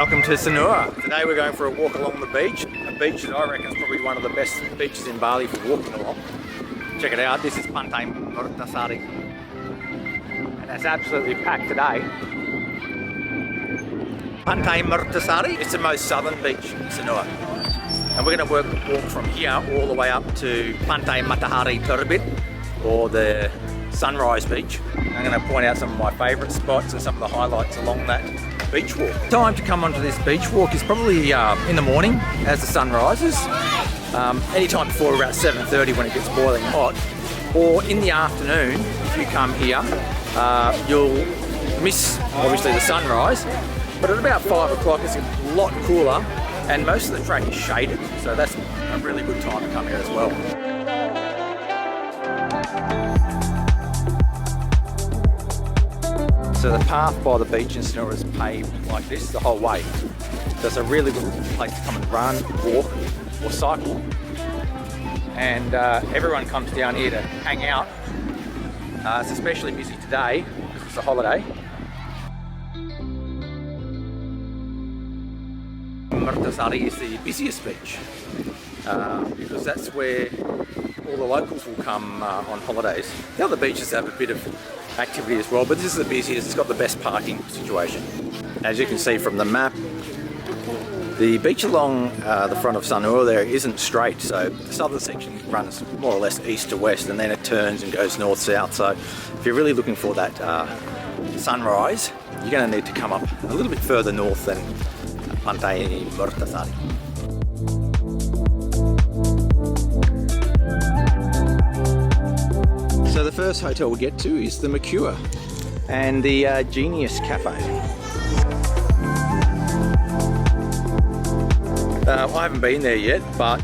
Welcome to Sanur. Today we're going for a walk along the beach. A beach that I reckon is probably one of the best beaches in Bali for walking along. Check it out, this is Pantai Morari. And it's absolutely packed today. Pantai Morari, it's the most southern beach in Sanur. And we're going to walk from here all the way up to Pantai Matahari Turb, or the Sunrise Beach. I'm going to point out some of my favourite spots and some of the highlights along that beach walk. Time to come onto this beach walk is probably in the morning as the sun rises, anytime before about 7:30 when it gets boiling hot, or in the afternoon. If you come here, you'll miss obviously the sunrise, but at about 5 o'clock it's a lot cooler and most of the track is shaded, so that's a really good time to come here as well. So the path by the beach in Sanur is paved like this the whole way. So it's a really good place to come and run, walk or cycle. And everyone comes down here to hang out. It's especially busy today because it's a holiday. Morari is the busiest beach because that's where all the locals will come on holidays. The other beaches have a bit of activity as well, but this is the busiest. It's got the best parking situation. As you can see from the map, the beach along the front of Sanur there isn't straight, so the southern section runs more or less east to west and then it turns and goes north-south. So if you're really looking for that sunrise, you're going to need to come up a little bit further north than Pantai Morari. So the first hotel we get to is the Mercure and the Genius Cafe. I haven't been there yet, but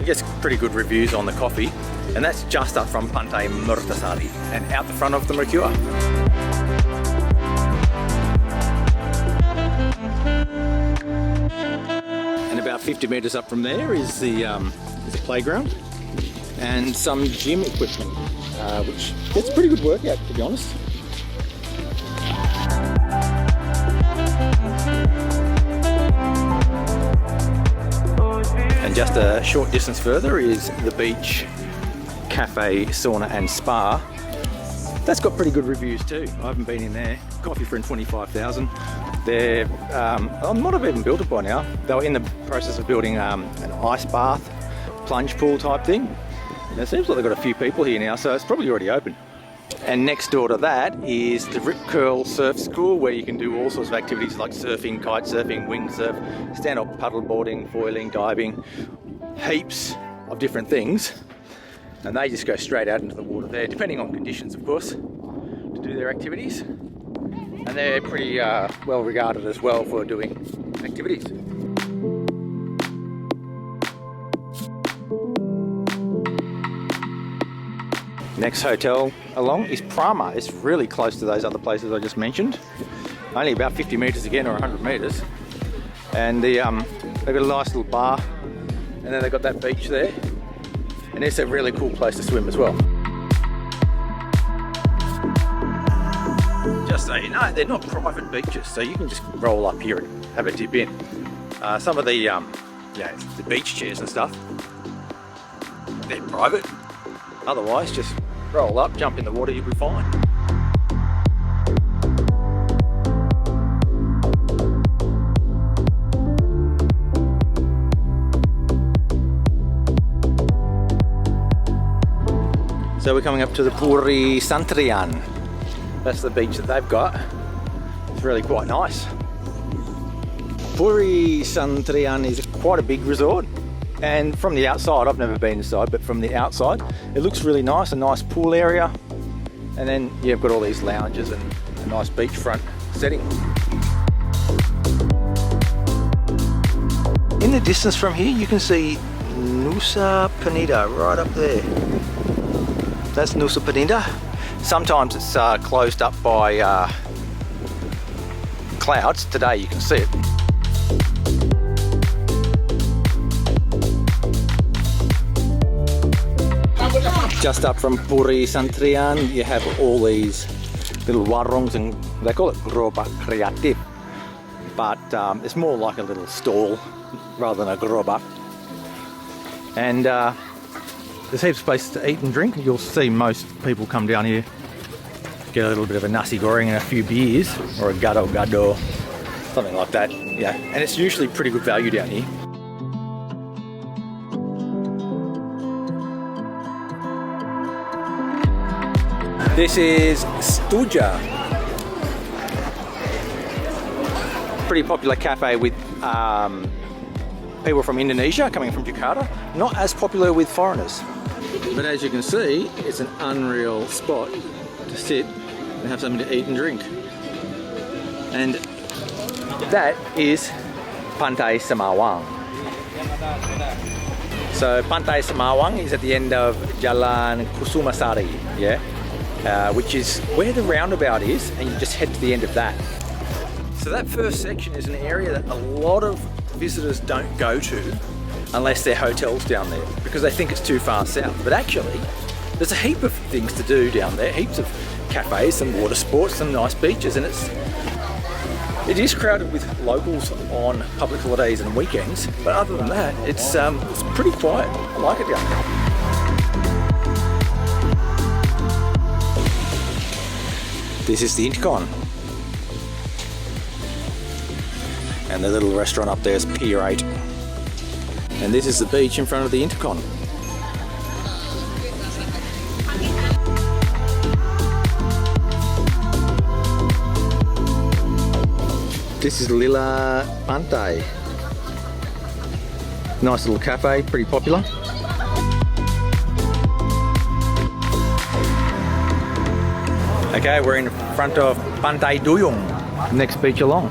it gets pretty good reviews on the coffee, and that's just up from Pantai Morari and out the front of the Mercure. And about 50 metres up from there is the playground and some gym equipment, which gets a pretty good workout, to be honest. And just a short distance further is the Beach Cafe, Sauna and Spar. That's got pretty good reviews too. I haven't been in there. Coffee for 25,000. They're, I might have even built it by now. They were in the process of building an ice bath, plunge pool type thing. And it seems like they've got a few people here now, so it's probably already open. And next door to that is the Rip Curl Surf School, where you can do all sorts of activities like surfing, kite surfing, windsurf, stand-up paddle boarding, foiling, diving, heaps of different things. And they just go straight out into the water there, depending on conditions, of course, to do their activities. And they're pretty well regarded as well for doing activities. Next hotel along is Prama. It's really close to those other places I just mentioned. Only about 50 metres again, or 100 metres. And they've got a nice little bar, and then they've got that beach there. And it's a really cool place to swim as well. Just so you know, they're not private beaches, so you can just roll up here and have a dip in. Some of the beach chairs and stuff, they're private. Otherwise, just roll up, jump in the water, you'll be fine. So we're coming up to the Puri Santrian. That's the beach that they've got. It's really quite nice. Puri Santrian is quite a big resort. And from the outside, I've never been inside, but from the outside, it looks really nice, a nice pool area. And then you've got all these lounges and a nice beachfront setting. In the distance from here, you can see Nusa Penida right up there. That's Nusa Penida. Sometimes it's closed up by clouds. Today you can see it. Just up from Puri Santrian, you have all these little warungs, and they call it Gro Creative. but it's more like a little stall rather than a gerobak. And there's heaps of places to eat and drink. You'll see most people come down here, get a little bit of a nasi goreng and a few beers, or a gado, something like that. Yeah, and it's usually pretty good value down here. This is Stja. Pretty popular cafe with people from Indonesia coming from Jakarta. Not as popular with foreigners. But as you can see, it's an unreal spot to sit and have something to eat and drink. And that is Pantai Semawang. So Pantai Semawang is at the end of Jalan Kusumasari, yeah? Which is where the roundabout is, and you just head to the end of that. So that first section is an area that a lot of visitors don't go to unless they're hotels down there, because they think it's too far south. But actually, there's a heap of things to do down there, heaps of cafes, some water sports, some nice beaches, and it is crowded with locals on public holidays and weekends. But other than that, it's pretty quiet. I like it down there. This is the Intercon. And the little restaurant up there is Pier 8. And this is the beach in front of the Intercon. This is Lila Pantai. Nice little cafe, pretty popular. Okay, we're in front of Pantai Duyung, next beach along.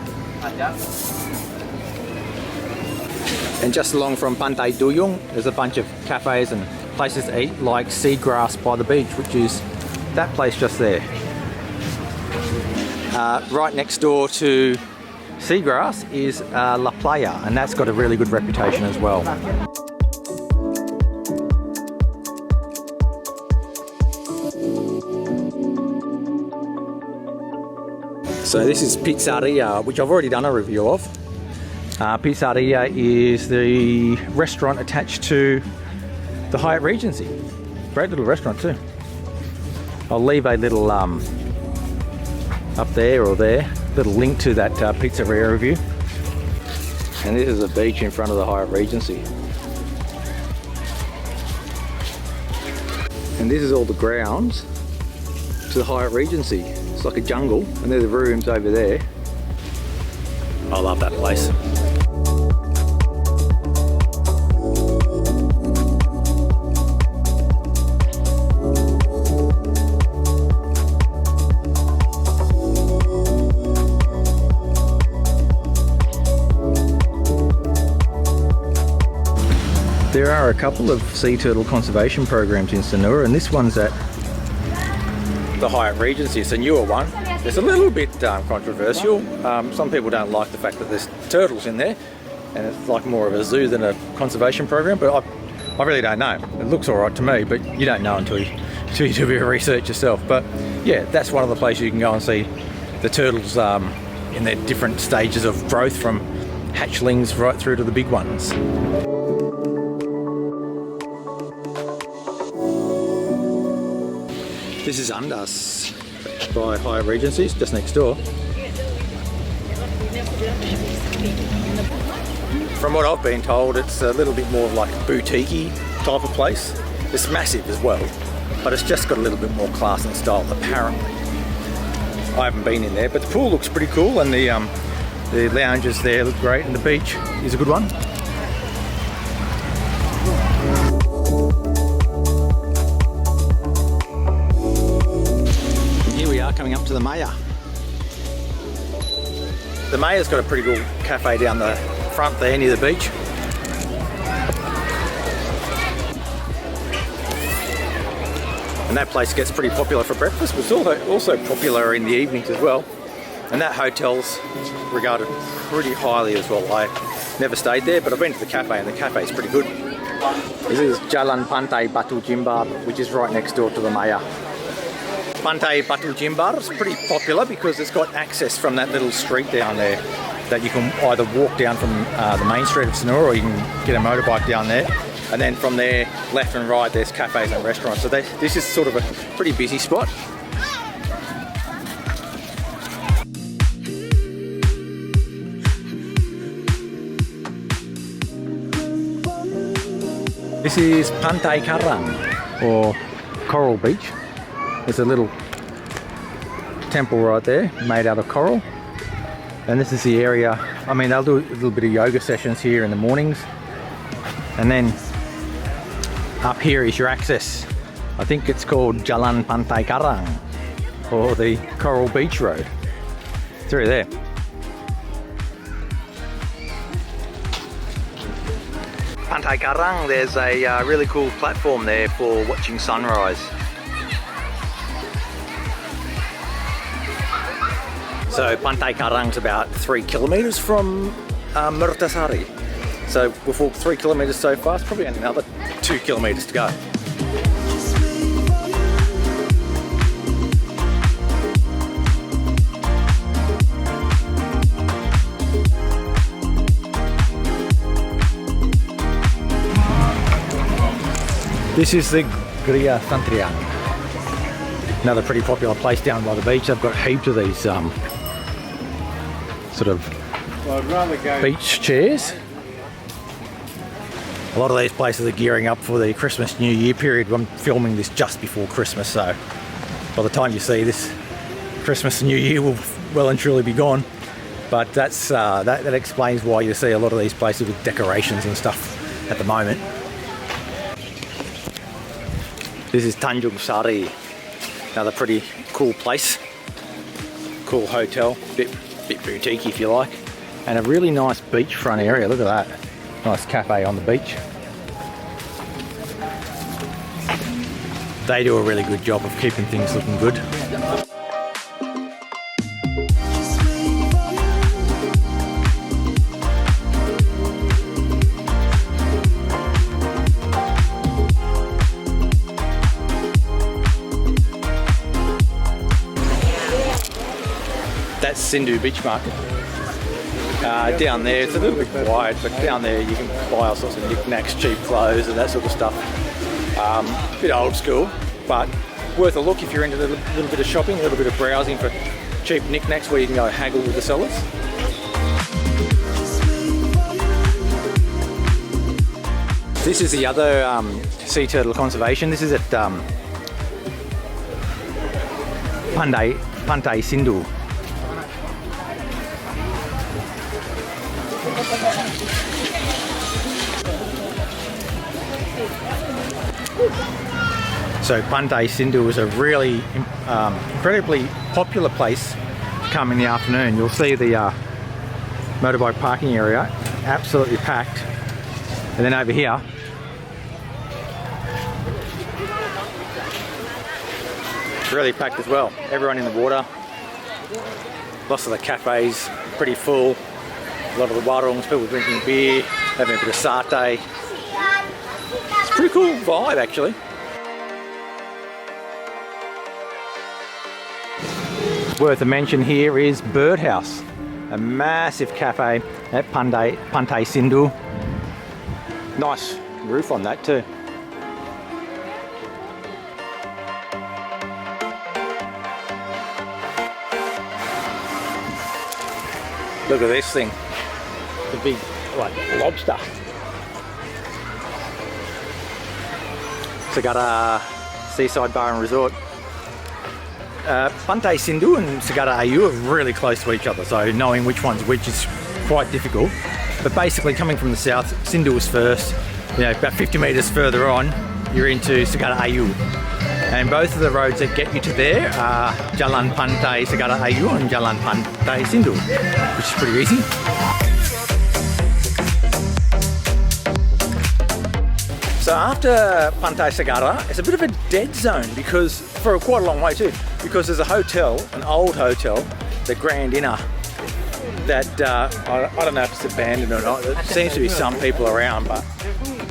And just along from Pantai Duyung, there's a bunch of cafes and places to eat, like Seagrass by the beach, which is that place just there. Right next door to Seagrass is La Playa, and that's got a really good reputation as well. So this is Pizzeria, which I've already done a review of. Pizzeria is the restaurant attached to the Hyatt Regency. Great little restaurant too. I'll leave a little up there or there, little link to that pizzeria review. And this is the beach in front of the Hyatt Regency. And this is all the grounds to the Hyatt Regency. It's like a jungle, and there's the rooms over there. I love that place. There are a couple of sea turtle conservation programs in Sanur, and this one's at the Hyatt Regency. It's a newer one. It's a little bit controversial. Some people don't like the fact that there's turtles in there, and it's like more of a zoo than a conservation program, but I really don't know. It looks all right to me, but you don't know until you do a bit of research yourself. But yeah, that's one of the places you can go and see the turtles in their different stages of growth, from hatchlings right through to the big ones. This is Andas by Hyatt Regencies, just next door. From what I've been told, it's a little bit more of like a boutique-y type of place. It's massive as well, but it's just got a little bit more class and style, apparently. I haven't been in there, but the pool looks pretty cool, and the lounges there look great, and the beach is a good one. Coming up to the Maya. The Maya's got a pretty cool cafe down the front there near the beach. And that place gets pretty popular for breakfast, but it's also popular in the evenings as well. And that hotel's regarded pretty highly as well. I never stayed there, but I've been to the cafe, and the cafe's pretty good. This is Jalan Pantai Batu Jimbar, which is right next door to the Maya. Pantai Batu Jimbar is pretty popular because it's got access from that little street down there that you can either walk down from the main street of Sanur, or you can get a motorbike down there. And then from there, left and right, there's cafes and restaurants. So this is sort of a pretty busy spot. This is Pantai Karang, or Coral Beach. There's a little temple right there, made out of coral. And this is the area, I mean, they'll do a little bit of yoga sessions here in the mornings. And then up here is your access. I think it's called Jalan Pantai Karang, or the Coral Beach Road. Through there. Pantai Karang, there's a really cool platform there for watching sunrise. So Pantai Karang's about 3 kilometres from Matahari. So we've walked 3 kilometres so far, it's probably another 2 kilometres to go. This is the Gria Sanur, another pretty popular place down by the beach. They've got heaps of these sort of beach chairs. A lot of these places are gearing up for the Christmas New Year period. I'm filming this just before Christmas, so by the time you see this, Christmas and New Year will well and truly be gone. But that's that explains why you see a lot of these places with decorations and stuff at the moment. This is Tanjung Sari, another pretty cool place, cool hotel, bit boutique if you like, and a really nice beachfront area. Look at that, nice cafe on the beach. They do a really good job of keeping things looking good. That's Cindu Beachmark. Down there, it's a little bit quiet, but down there you can buy all sorts of knickknacks, cheap clothes and that sort of stuff. A bit old school, but worth a look if you're into a little bit of shopping, a little bit of browsing for cheap knickknacks where you can go haggle with the sellers. This is the other sea turtle conservation. This is at Pantai Sindu. So Pantai Sindu is a really incredibly popular place to come in the afternoon. You'll see the motorbike parking area absolutely packed, and then over here really packed as well. Everyone in the water, lots of the cafes pretty full, a lot of the warungs, people drinking beer, having a bit of satay. It's a pretty cool vibe actually. Worth a mention here is Birdhouse, a massive cafe at Pantai Sindu. Nice roof on that too. Look at this thing, the big like lobster. Segara Seaside Bar Resort. Pantai Sindu and Segara Ayu are really close to each other, so knowing which one's which is quite difficult. But basically coming from the south, Sindu is first, you know, about 50 metres further on, you're into Segara Ayu. And both of the roads that get you to there are Jalan Pantai Segara Ayu and Jalan Pantai Sindu, which is pretty easy. So after Pantai Segara, it's a bit of a dead zone because, for quite a long way too, because there's a hotel, an old hotel, the Grand Inn, that I don't know if it's abandoned or not. There seems to be some people around, but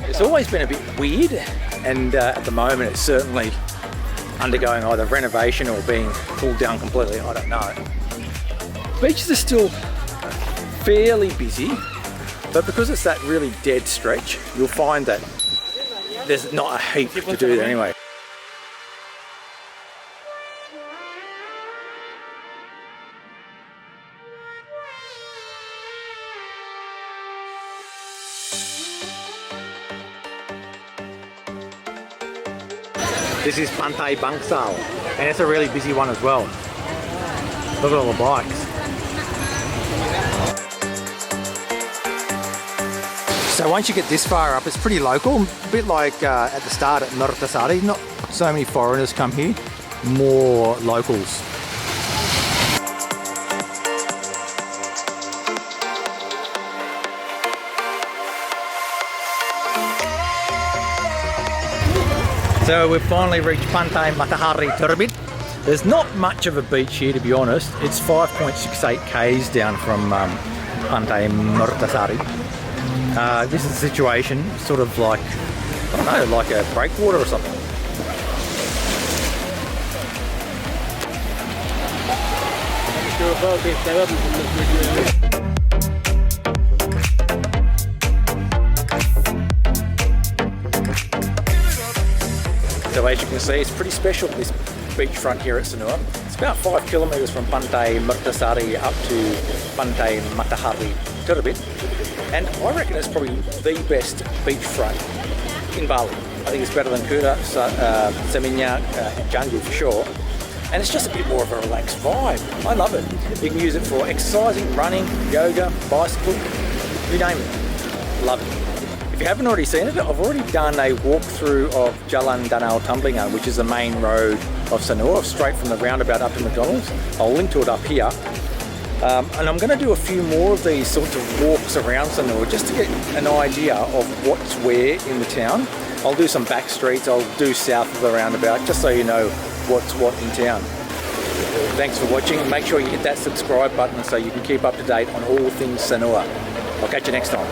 it's always been a bit weird, and at the moment it's certainly undergoing either renovation or being pulled down completely, I don't know. Beaches are still fairly busy, but because it's that really dead stretch, you'll find that there's not a heap to do there anyway. This is Pantai Bankal, and it's a really busy one as well. Look at all the bikes. So once you get this far up, it's pretty local, a bit like at the start at Morari. Not so many foreigners come here, more locals. So we've finally reached Pantai Matahari Turb. There's not much of a beach here, to be honest. It's 5.68 k's down from Pantai Morari. This is a situation sort of like, I don't know, like a breakwater or something. So as you can see, it's pretty special, this beachfront here at Sanur. It's about 5 kilometres from Pantai Morari up to Pantai Matahari Turb. And I reckon it's probably the best beachfront in Bali. I think it's better than Kura, Seminyak, and Canggu for sure. And it's just a bit more of a relaxed vibe. I love it. You can use it for exercising, running, yoga, bicycle, you name it. Love it. If you haven't already seen it, I've already done a walkthrough of Jalan Danau Tumblingan, which is the main road of Sanur, straight from the roundabout up to McDonald's. I'll link to it up here. And I'm going to do a few more of these sorts of walks around Sanur just to get an idea of what's where in the town. I'll do some back streets, I'll do south of the roundabout, just so you know what's what in town. Thanks for watching. Make sure you hit that subscribe button so you can keep up to date on all things Sanur. I'll catch you next time.